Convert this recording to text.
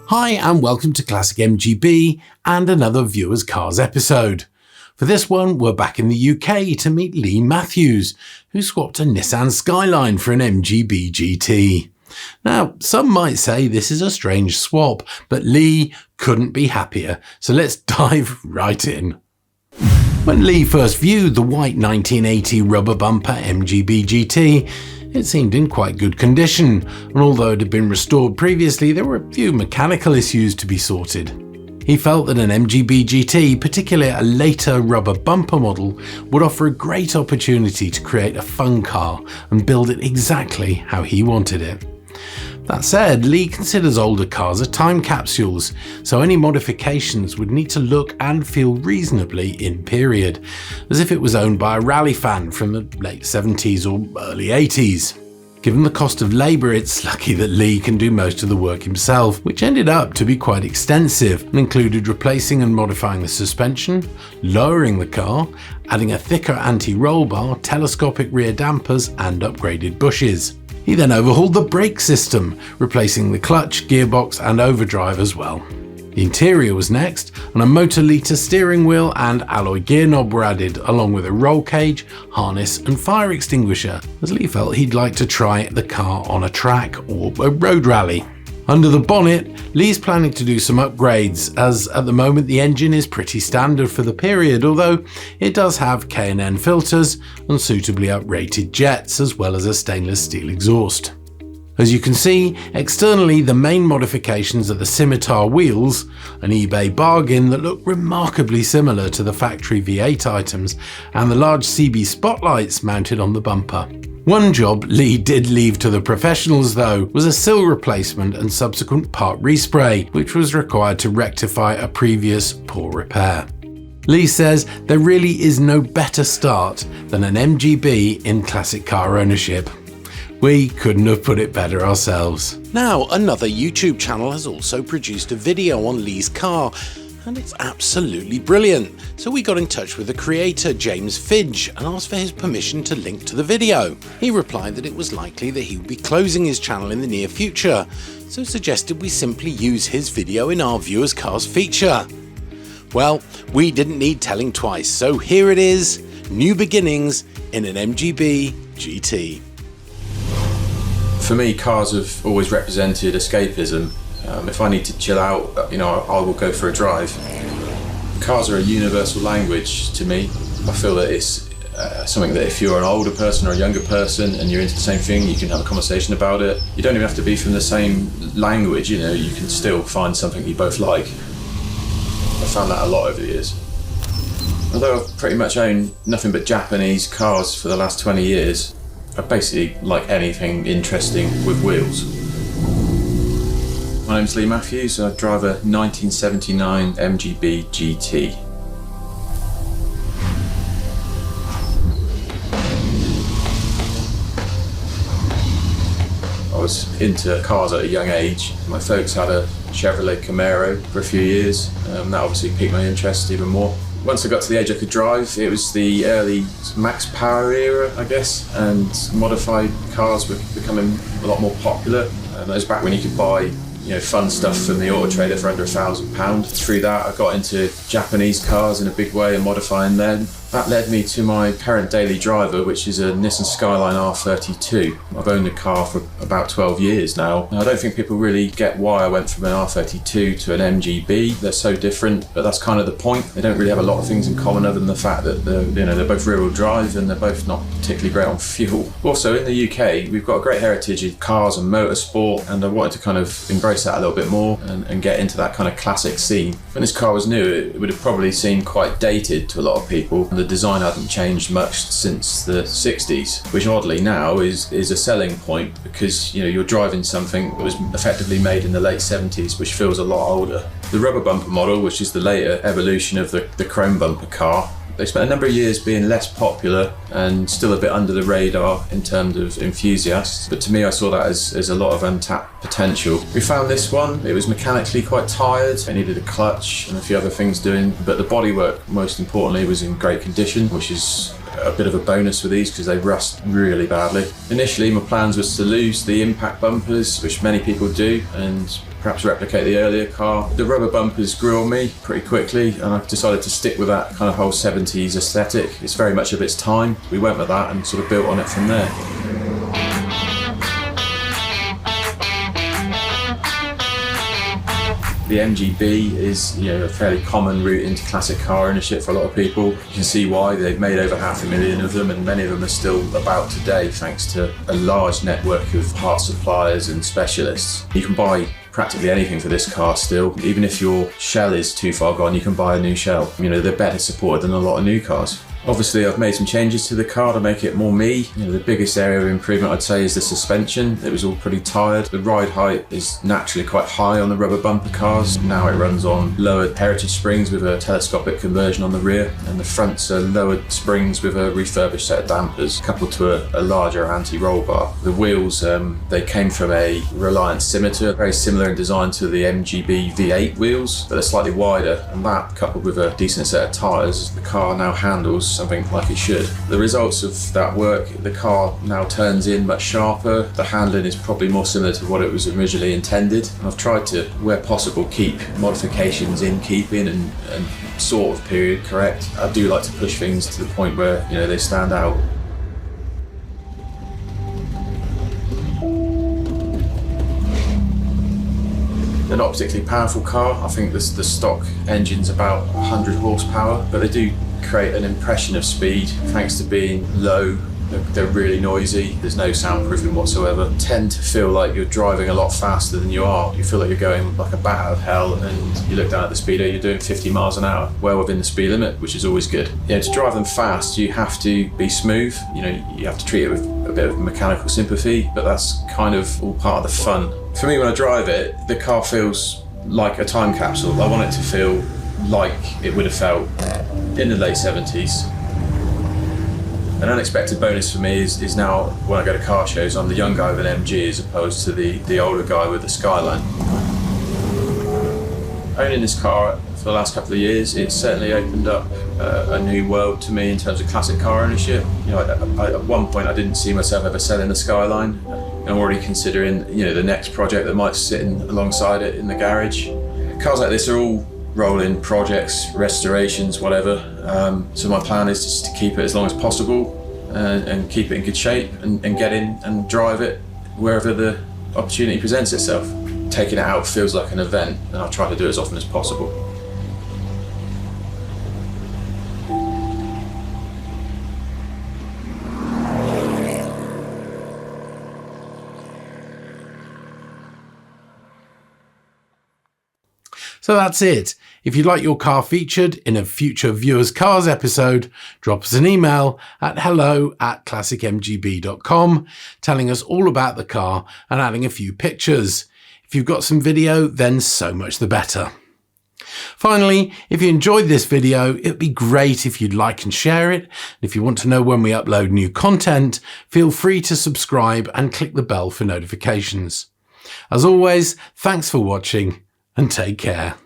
Hi and welcome to Classic MGB and another Viewers Cars episode. For this one, we're back in the UK to meet Lee Mathews, who swapped a Nissan Skyline for an MGB-GT. Now, some might say this is a strange swap, but Lee couldn't be happier, so let's dive right in. When Lee first viewed the white 1980 rubber bumper MGB-GT, it seemed in quite good condition, and although it had been restored previously, there were a few mechanical issues to be sorted. He felt that an MGB-GT, particularly a later rubber bumper model, would offer a great opportunity to create a fun car and build it exactly how he wanted it. That said, Lee considers older cars as time capsules, so any modifications would need to look and feel reasonably in period, as if it was owned by a rally fan from the late 70s or early 80s. Given the cost of labour, it's lucky that Lee can do most of the work himself, which ended up to be quite extensive and included replacing and modifying the suspension, lowering the car, adding a thicker anti-roll bar, telescopic rear dampers and upgraded bushes. He then overhauled the brake system, replacing the clutch, gearbox and overdrive as well. The interior was next, and a motor litre steering wheel and alloy gear knob were added, along with a roll cage, harness and fire extinguisher, as Lee felt he'd like to try the car on a track or a road rally. Under the bonnet, Lee's planning to do some upgrades, as at the moment the engine is pretty standard for the period, although it does have K&N filters and suitably uprated jets, as well as a stainless steel exhaust. As you can see, externally the main modifications are the scimitar wheels, an eBay bargain that look remarkably similar to the factory V8 items, and the large CB spotlights mounted on the bumper. One job Lee did leave to the professionals though was a sill replacement and subsequent part respray, which was required to rectify a previous poor repair. Lee says there really is no better start than an MGB in classic car ownership. We couldn't have put it better ourselves. Now, another YouTube channel has also produced a video on Lee's car, and it's absolutely brilliant. So we got in touch with the creator, James Fidge, and asked for his permission to link to the video. He replied that it was likely that he would be closing his channel in the near future, so suggested we simply use his video in our Viewers Cars feature. Well, we didn't need telling twice, so here it is, new beginnings in an MGB GT. For me, cars have always represented escapism. If I need to chill out, I will go for a drive. Cars are a universal language to me. I feel that it's something that if you're an older person or a younger person and you're into the same thing, you can have a conversation about it. You don't even have to be from the same language, you can still find something you both like. I found that a lot over the years. Although I've pretty much owned nothing but Japanese cars for the last 20 years, I basically like anything interesting with wheels. My name's Lee Mathews, I drive a 1979 MGB-GT. I was into cars at a young age. My folks had a Chevrolet Camaro for a few years, that obviously piqued my interest even more. Once I got to the age I could drive, it was the early max power era, I guess, and modified cars were becoming a lot more popular. That was back when you could buy fun stuff from the Auto Trader for under £1,000. Through that, I got into Japanese cars in a big way and modifying them. That led me to my current daily driver, which is a Nissan Skyline R32. I've owned the car for about 12 years now. I don't think people really get why I went from an R32 to an MGB. They're so different, but that's kind of the point. They don't really have a lot of things in common other than the fact that they're both rear-wheel drive and they're both not particularly great on fuel. Also, in the UK, we've got a great heritage of cars and motorsport, and I wanted to kind of embrace that a little bit more and get into that kind of classic scene. When this car was new, it would have probably seemed quite dated to a lot of people. The design hadn't changed much since the 60s, which oddly now is a selling point because you're driving something that was effectively made in the late 70s, which feels a lot older. The rubber bumper model, which is the later evolution of the chrome bumper car, they spent a number of years being less popular and still a bit under the radar in terms of enthusiasts, but to me I saw that as a lot of untapped potential. We found this one, it was mechanically quite tired, it needed a clutch and a few other things doing, but the bodywork most importantly was in great condition, which is a bit of a bonus for these because they rust really badly. Initially my plans was to lose the impact bumpers, which many people do, and perhaps replicate the earlier car. The rubber bumpers grew on me pretty quickly, and I've decided to stick with that kind of whole 70s aesthetic. It's very much of its time. We went with that and sort of built on it from there. The MGB is, a fairly common route into classic car ownership for a lot of people. You can see why. They've made over 500,000 of them, and many of them are still about today thanks to a large network of parts suppliers and specialists. You can buy practically anything for this car still. Even if your shell is too far gone, you can buy a new shell. They're better supported than a lot of new cars. Obviously, I've made some changes to the car to make it more me. The biggest area of improvement, I'd say, is the suspension. It was all pretty tired. The ride height is naturally quite high on the rubber bumper cars. Now it runs on lowered heritage springs with a telescopic conversion on the rear, and the fronts are lowered springs with a refurbished set of dampers, coupled to a larger anti-roll bar. The wheels, they came from a Reliant Scimitar, very similar in design to the MGB V8 wheels, but they're slightly wider, and that, coupled with a decent set of tyres, the car now handles something like it should. The results of that work, the car now turns in much sharper. The handling is probably more similar to what it was originally intended. And I've tried to, where possible, keep modifications in keeping and sort of period correct. I do like to push things to the point where they stand out. They're not a particularly powerful car. I think the stock engine's about 100 horsepower, but they do create an impression of speed thanks to being low. They're really noisy. There's no soundproofing whatsoever. Tend to feel like you're driving a lot faster than you are. You feel like you're going like a bat out of hell, and you look down at the speedo, you're doing 50 miles an hour, well within the speed limit, which is always good. To drive them fast, you have to be smooth. You have to treat it with a bit of mechanical sympathy, but that's kind of all part of the fun. For me, when I drive it, the car feels like a time capsule. I want it to feel like it would have felt in the late 70s. An unexpected bonus for me is now when I go to car shows, I'm the young guy with an MG as opposed to the older guy with the Skyline. Owning this car for the last couple of years, it's certainly opened up a new world to me in terms of classic car ownership. At one point I didn't see myself ever selling the Skyline. I'm already considering the next project that might sit alongside it in the garage. Cars like this are all roll-in projects, restorations, whatever. So my plan is just to keep it as long as possible and keep it in good shape and get in and drive it wherever the opportunity presents itself. Taking it out feels like an event, and I'll try to do it as often as possible. So that's it. If you'd like your car featured in a future Viewers Cars episode, drop us an email at hello@classicmgb.com telling us all about the car and adding a few pictures. If you've got some video, then so much the better. Finally, if you enjoyed this video, it'd be great if you'd like and share it. And if you want to know when we upload new content, feel free to subscribe and click the bell for notifications. As always, thanks for watching and take care.